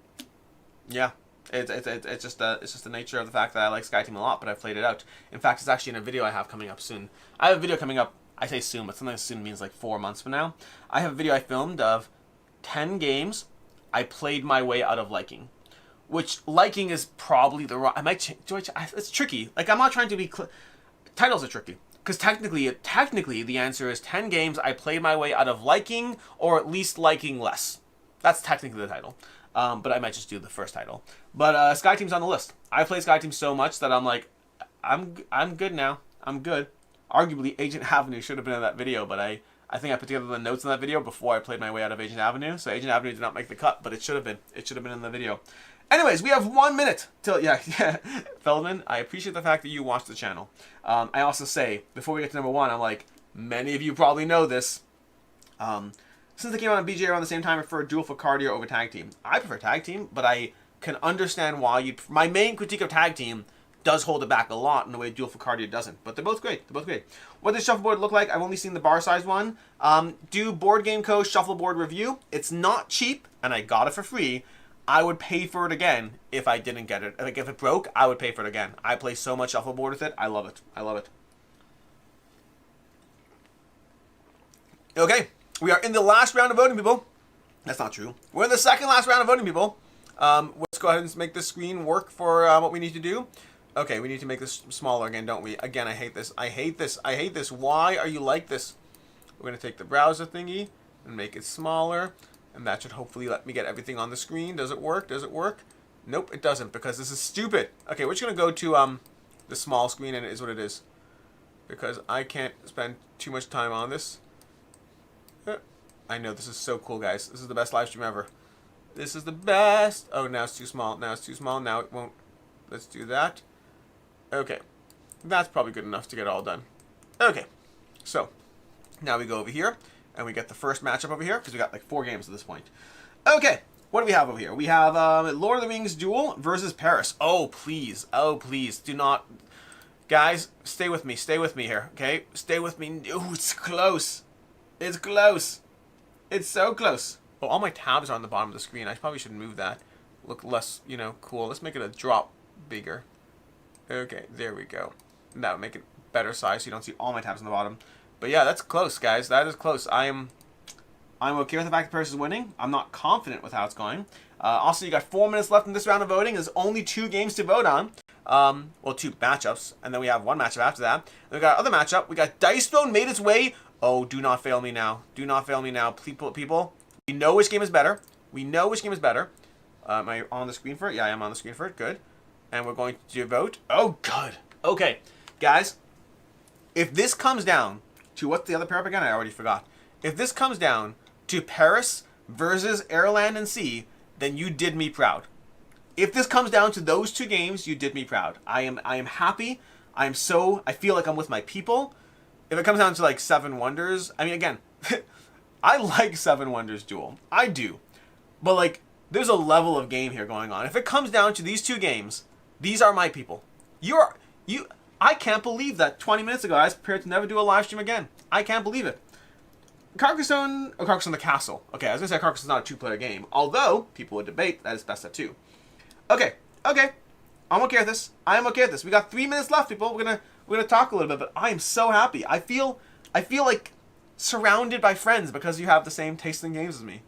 yeah. It's just the nature of the fact that I like Sky Team a lot, but I've played it out. In fact, it's actually in a video I have coming up soon. I have a video coming up, I say soon, but sometimes soon means like 4 months from now. I have a video I filmed of 10 games I played my way out of liking. Which, liking is probably the wrong... It's tricky. Like, I'm not trying to be... Titles are tricky. Because technically, the answer is 10 games I played my way out of liking, or at least liking less. That's technically the title. But I might just do the first title. But SkyTeam's on the list. I play SkyTeam so much that I'm like, I'm good now. I'm good. Arguably, Agent Avenue should have been in that video, but I think I put together the notes in that video before I played my way out of Agent Avenue. So Agent Avenue did not make the cut, but it should have been. It should have been in the video. Anyways, we have 1 minute till, yeah, Feldman, I appreciate the fact that you watched the channel. I also say, before we get to number 1, I'm like, many of you probably know this. Since they came out on BJ around the same time, I prefer duel for cardio over tag team. I prefer tag team, but I can understand why you'd... My main critique of tag team does hold it back a lot in the way duel for cardio doesn't. But they're both great. They're both great. What does shuffleboard look like? I've only seen the bar size one. Do Board Game Co. shuffleboard review. It's not cheap, and I got it for free. I would pay for it again if I didn't get it. Like, if it broke, I would pay for it again. I play so much shuffleboard with it. I love it. I love it. Okay. We are in the last round of voting, people. That's not true. We're in the second last round of voting, people. Let's go ahead and make this screen work for what we need to do. Okay, we need to make this smaller again, don't we? Again, I hate this. I hate this. I hate this. Why are you like this? We're going to take the browser thingy and make it smaller. And that should hopefully let me get everything on the screen. Does it work? Does it work? Nope, it doesn't, because this is stupid. Okay, we're just going to go to the small screen, and it is what it is. Because I can't spend too much time on this. I know, this is so cool, guys. This is the best live stream ever. This is the best. Oh, now it's too small. Now it's too small. Now it won't. Let's do that. Okay. That's probably good enough to get it all done. Okay. So, now we go over here, and we get the first matchup over here, because we got like 4 games at this point. Okay. What do we have over here? We have Lord of the Rings Duel versus Paris. Oh, please. Oh, please. Do not... Guys, stay with me. Stay with me here, okay? Stay with me. Ooh, it's close. It's close. It's so close. Oh, all my tabs are on the bottom of the screen. I probably should move that. Look less, you know, cool. Let's make it a drop bigger. Okay, there we go. That would make it better size so you don't see all my tabs on the bottom. But yeah, that's close, guys. That is close. I'm okay with the fact that Paris is winning. I'm not confident with how it's going. Also, you got 4 minutes left in this round of voting. There's only 2 games to vote on. Well, 2 matchups. And then we have 1 matchup after that. Then we got another matchup. We got Dice Throne made its way... Oh, do not fail me now. Do not fail me now. People, we know which game is better. We know which game is better. Am I on the screen for it? Yeah, I am on the screen for it. Good. And we're going to vote. Oh, good. Okay. Guys, if this comes down to... What's the other pair up again? I already forgot. If this comes down to Paris versus Airland and Sea, then you did me proud. If this comes down to those 2 games, you did me proud. I am happy. I feel like I'm with my people. If it comes down to like 7 Wonders, I mean, again, I like 7 Wonders Duel. I do. But like, there's a level of game here going on. If it comes down to these 2 games, these are my people. I can't believe that 20 minutes ago I was prepared to never do a live stream again. I can't believe it. Carcassonne the Castle. Okay, I was going to say Carcassonne is not a 2-player game. Although, people would debate that it's best at 2. Okay. I'm okay with this. I am okay with this. We got 3 minutes left, people. We're gonna talk a little bit, but I am so happy. I feel like surrounded by friends because you have the same taste in games as me.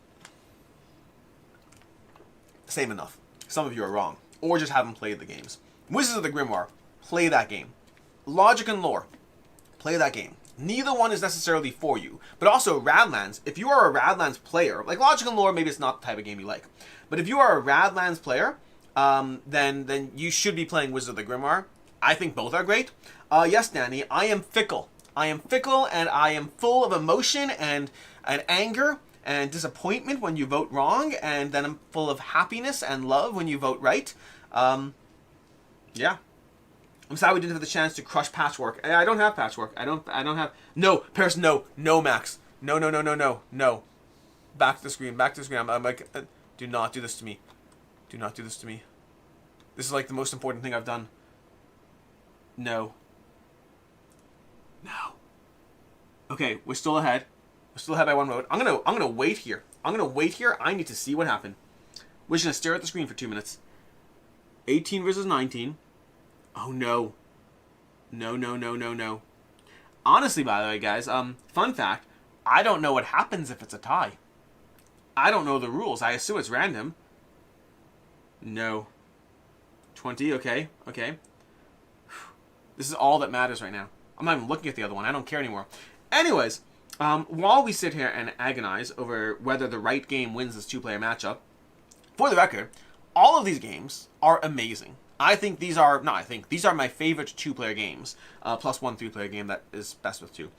Same enough. Some of you are wrong, or just haven't played the games. Wizards of the Grimoire, play that game. Logic and Lore, play that game. Neither one is necessarily for you, but also Radlands. If you are a Radlands player, like Logic and Lore, maybe it's not the type of game you like, but if you are a Radlands player, then you should be playing Wizards of the Grimoire. I think both are great. Yes, Danny, I am fickle. I am fickle, and I am full of emotion and anger and disappointment when you vote wrong, and then I'm full of happiness and love when you vote right. Yeah. I'm sad we didn't have the chance to crush Patchwork. I don't have Patchwork. I don't have... No, Paris, no. No, Max. No. Back to the screen. I'm like, do not do this to me. Do not do this to me. This is like the most important thing I've done. No. Okay, we're still ahead. We're still ahead by 1 vote. I'm gonna wait here. I need to see what happened. We're just gonna stare at the screen for 2 minutes. 18 versus 19. Oh no. No. Honestly, by the way, guys, fun fact, I don't know what happens if it's a tie. I don't know the rules. I assume it's random. No. 20, okay. This is all that matters right now. I'm not even looking at the other one. I don't care anymore. Anyways, while we sit here and agonize over whether the right game wins this two-player matchup, for the record, all of these games are amazing. I think these are, not I think, these are my favorite two-player games, plus one three-player game that is best with two.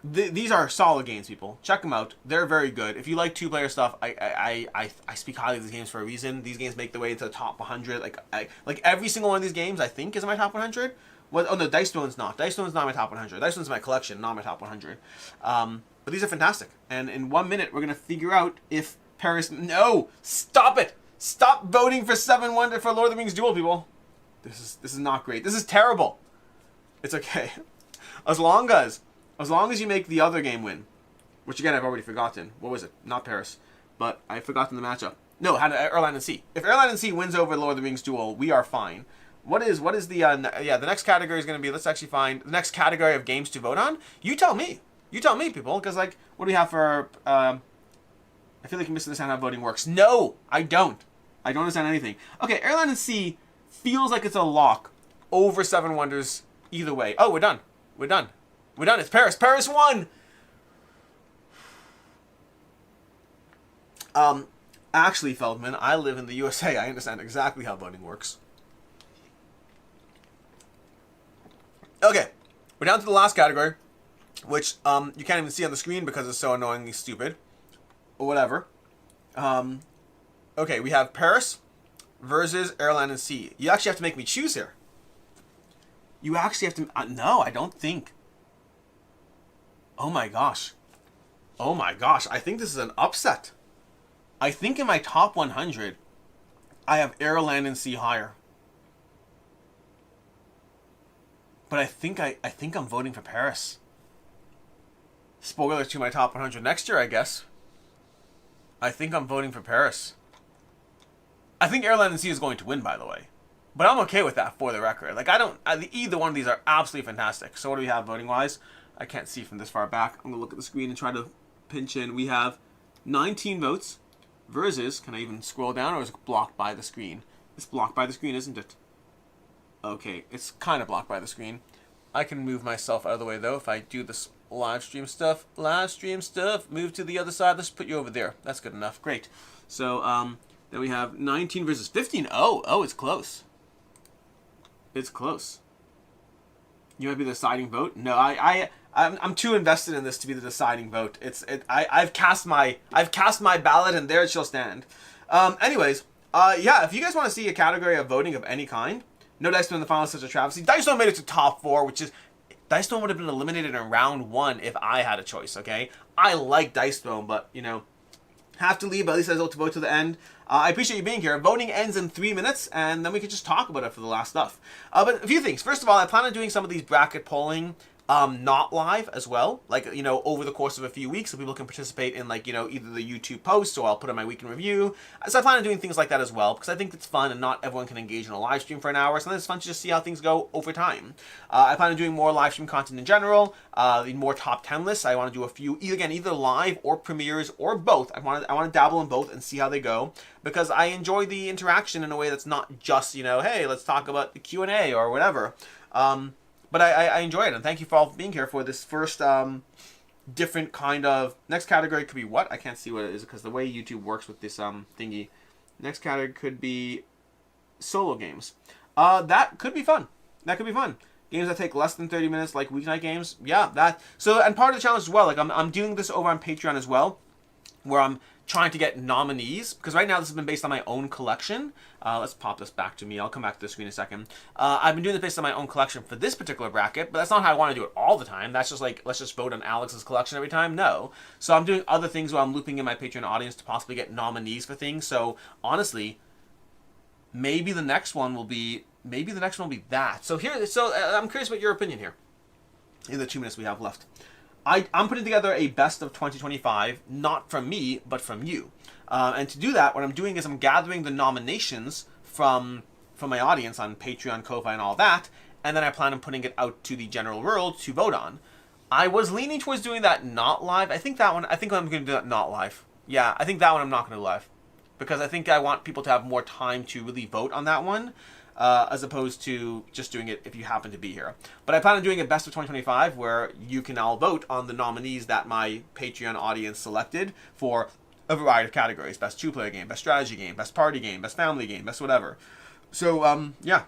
These are solid games, people. Check them out. They're very good. If you like two-player stuff, I speak highly of these games for a reason. These games make their way into the top 100. Like every single one of these games, I think, is in my top 100. Well, oh no, Dice Stone's not. Dice Stone's not my top 100. Dice Stone's my collection, not my top 100. But these are fantastic. And in 1 minute, we're going to figure out if Paris... No! Stop it! Stop voting for Seven Wonder for Lord of the Rings Duel, people. This is not great. This is terrible. It's okay. As long as you make the other game win, which again I've already forgotten. What was it? Not Paris, but I've forgotten the matchup. No, Airline and Sea. If Airline and Sea wins over Lord of the Rings Duel, we are fine. What is the the next category is going to be, let's actually find the next category of games to vote on. You tell me. You tell me, people, because like, what do we have for? I feel like you misunderstand how voting works. No, I don't. I don't understand anything. Okay, Airline and Sea feels like it's a lock over Seven Wonders either way. Oh, we're done. We're done. We're done. It's Paris. Paris won! Actually, Feldman, I live in the USA. I understand exactly how voting works. Okay. We're down to the last category, which you can't even see on the screen because it's so annoyingly stupid. Or whatever. Okay, we have Paris versus Airline and Sea. You actually have to make me choose here. You actually have to... no, I don't think... Oh my gosh. Oh my gosh. I think this is an upset. I think in my top 100, I have Air, Land, and Sea higher. But I think I'm voting for Paris. Spoiler to my top 100 next year, I guess. I think I'm voting for Paris. I think Air, Land, and Sea is going to win, by the way. But I'm okay with that, for the record. Like, either one of these are absolutely fantastic. So what do we have voting-wise? I can't see from this far back. I'm going to look at the screen and try to pinch in. We have 19 votes versus... Can I even scroll down, or is it blocked by the screen? It's blocked by the screen, isn't it? Okay, it's kind of blocked by the screen. I can move myself out of the way, though, if I do this live stream stuff. Live stream stuff. Move to the other side. Let's put you over there. That's good enough. Great. So, then we have 19 versus 15. Oh, it's close. It's close. You might be the deciding vote. No, I'm too invested in this to be the deciding vote. I've cast my ballot, and there it shall stand. Anyways, yeah. If you guys want to see a category of voting of any kind, no Dice Stone in the final is such a travesty. Dice Stone made it to top 4, which is Dice Stone would have been eliminated in round 1 if I had a choice. Okay, I like Dice Stone, but you know, have to leave. But at least I was able to vote to the end. I appreciate you being here. Voting ends in 3 minutes, and then we can just talk about it for the last stuff. But a few things. First of all, I plan on doing some of these bracket polling not live as well, like, you know, over the course of a few weeks, so people can participate in, like, you know, either the YouTube posts, or I'll put in my week in review. So I plan on doing things like that as well, because I think it's fun, and not everyone can engage in a live stream for an hour, so then it's fun to just see how things go over time. I plan on doing more live stream content in general, more top 10 lists. I want to do a few, either live or premieres or both. I want to dabble in both and see how they go, because I enjoy the interaction in a way that's not just, you know, hey, let's talk about the Q&A or whatever. But I enjoy it, and thank you for all being here for this first different kind of... Next category could be what? I can't see what it is, because the way YouTube works with this thingy. Next category could be solo games. That could be fun. That could be fun. Games that take less than 30 minutes, like weeknight games. Yeah, that... So, and part of the challenge as well, like, I'm doing this over on Patreon as well, where I'm trying to get nominees, because right now this has been based on my own collection. Let's pop this back to me. I'll come back to the screen in a second. I've been doing this based on my own collection for this particular bracket, but that's not how I want to do it all the time. That's just like, let's just vote on Alex's collection every time. No. So I'm doing other things where I'm looping in my Patreon audience to possibly get nominees for things. So honestly, maybe the next one will be that. So I'm curious about your opinion here in the 2 minutes we have left. I'm putting together a best of 2025, not from me, but from you. And to do that, what I'm doing is I'm gathering the nominations from my audience on Patreon, Ko-Fi, and all that, and then I plan on putting it out to the general world to vote on. I was leaning towards doing that not live. I think I'm going to do that not live. Yeah, I think that one I'm not going to do live, because I think I want people to have more time to really vote on that one. as opposed to just doing it if you happen to be here. But I plan on doing a best of 2025 where you can all vote on the nominees that my Patreon audience selected for a variety of categories: best 2-player game, best strategy game, best party game, best family game, best whatever. So yeah,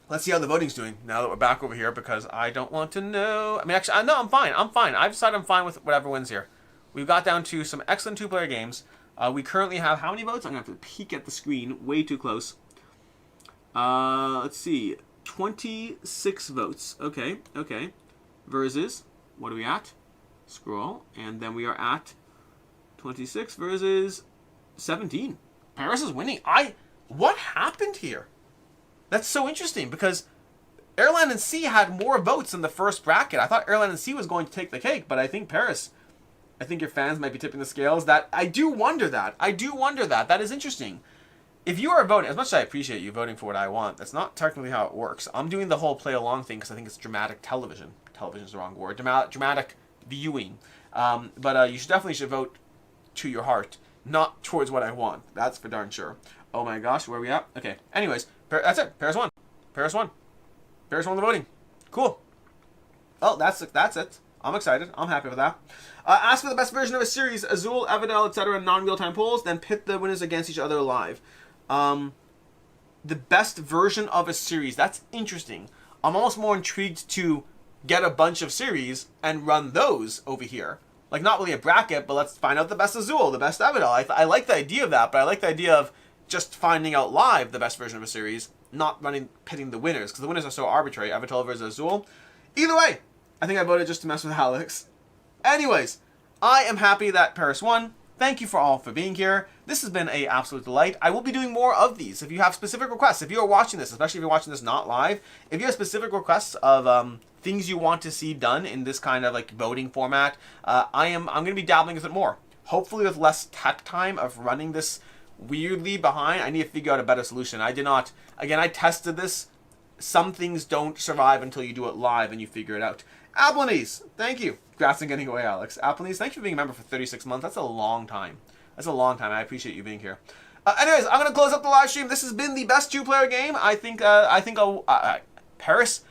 let's see how the voting's doing now that we're back over here, because I don't want to know. I mean, actually, no, I'm fine. I've decided I'm fine with whatever wins here. We've got down to some excellent 2-player games. We currently have how many votes? I'm going to have to peek at the screen way too close. Let's see. 26 votes. Okay. Versus, what are we at? Scroll. And then we are at 26 versus 17. Paris is winning. What happened here? That's so interesting, because Airland and Sea had more votes in the first bracket. I thought Airland and Sea was going to take the cake, but I think Paris, I think your fans might be tipping the scales. I do wonder that. That is interesting. If you are voting, as much as I appreciate you voting for what I want, that's not technically how it works. I'm doing the whole play along thing because I think it's dramatic television. Television is the wrong word. Dramatic viewing. But you should vote to your heart, not towards what I want. That's for darn sure. Oh my gosh, where are we at? Okay. Anyways, that's it. Paris won. Paris won the voting. Cool. Well, that's it. I'm excited. I'm happy with that. Ask for the best version of a series: Azul, Everdell, etc. non-real-time polls. Then pit the winners against each other live. The best version of a series. That's interesting. I'm almost more intrigued to get a bunch of series and run those over here. Like, not really a bracket, but let's find out the best Azul, the best Everdell. I like the idea of that, but I like the idea of just finding out live the best version of a series, not pitting the winners, because the winners are so arbitrary. Everdell versus Azul. Either way, I think I voted just to mess with Alex. Anyways, I am happy that Paris won. Thank you for being here. This has been an absolute delight. I will be doing more of these. If you have specific requests, if you are watching this, especially if you're watching this not live, if you have specific requests of things you want to see done in this kind of like voting format, I'm going to be dabbling with it more. Hopefully with less tech time of running this weirdly behind. I need to figure out a better solution. I tested this. Some things don't survive until you do it live and you figure it out. Applenees, thank you. Congrats on getting away, Alex. Applenees, thank you for being a member for 36 months. That's a long time. I appreciate you being here. Anyways, I'm going to close up the live stream. This has been the best 2-player game. I think Paris.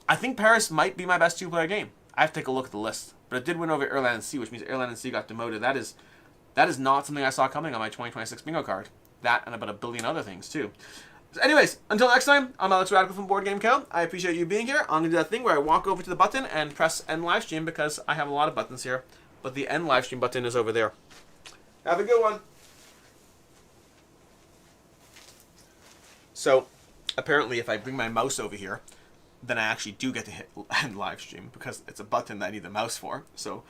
I think Paris might be my best 2-player game. I have to take a look at the list. But it did win over Airland and Sea, which means Airland and Sea got demoted. That is not something I saw coming on my 2026 bingo card. That and about a billion other things, too. So anyways, until next time, I'm Alex Radical from Board Game Co. I appreciate you being here. I'm going to do that thing where I walk over to the button and press end live stream, because I have a lot of buttons here. But the end live stream button is over there. Have a good one. So, apparently if I bring my mouse over here, then I actually do get to hit end live stream, because it's a button that I need the mouse for. So